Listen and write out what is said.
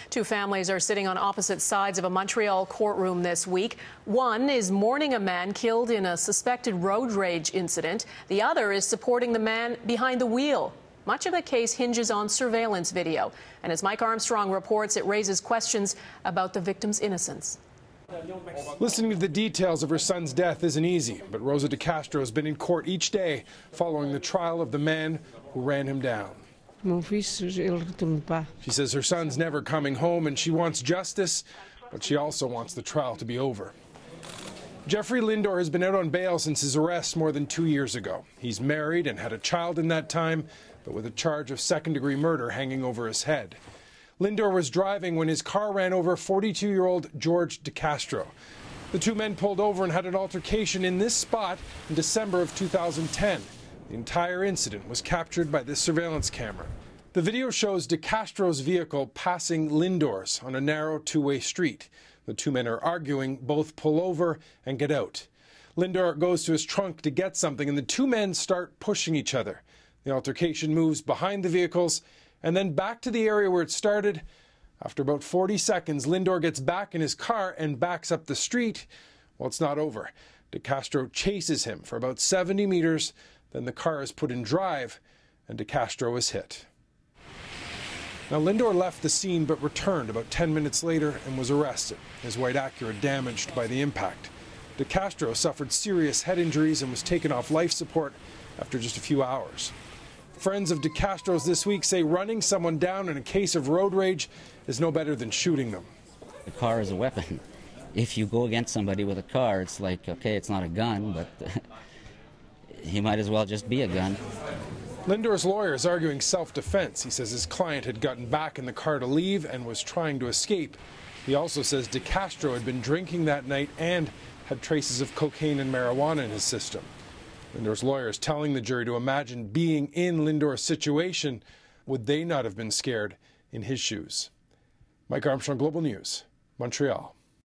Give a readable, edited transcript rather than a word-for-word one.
Two families are sitting on opposite sides of a Montreal courtroom this week. One is mourning a man killed in a suspected road rage incident. The other is supporting the man behind the wheel. Much of the case hinges on surveillance video. And as Mike Armstrong reports, it raises questions about the victim's innocence. Listening to the details of her son's death isn't easy, but Rosa DeCastro has been in court each day following the trial of the man who ran him down. She says her son's never coming home and she wants justice, but she also wants the trial to be over. Jeffrey Lindor has been out on bail since his arrest more than 2 years ago. He's married and had a child in that time, but with a charge of second-degree murder hanging over his head. Lindor was driving when his car ran over 42-year-old George DeCastro. The two men pulled over and had an altercation in this spot in December of 2010. The entire incident was captured by this surveillance camera. The video shows DeCastro's vehicle passing Lindor's on a narrow two-way street. The two men are arguing, both pull over and get out. Lindor goes to his trunk to get something, and the two men start pushing each other. The altercation moves behind the vehicles and then back to the area where it started. After about 40 seconds, Lindor gets back in his car and backs up the street. Well, it's not over. DeCastro chases him for about 70 meters. Then the car is put in drive, and DeCastro is hit. Now, Lindor left the scene but returned about 10 minutes later and was arrested, his white Acura damaged by the impact. DeCastro suffered serious head injuries and was taken off life support after just a few hours. Friends of DeCastro's this week say running someone down in a case of road rage is no better than shooting them. The car is a weapon. If you go against somebody with a car, it's like, okay, it's not a gun, but he might as well just be a gun. Lindor's lawyer is arguing self-defense. He says his client had gotten back in the car to leave and was trying to escape. He also says DeCastro had been drinking that night and had traces of cocaine and marijuana in his system. Lindor's lawyer is telling the jury to imagine being in Lindor's situation. Would they not have been scared in his shoes? Mike Armstrong, Global News, Montreal.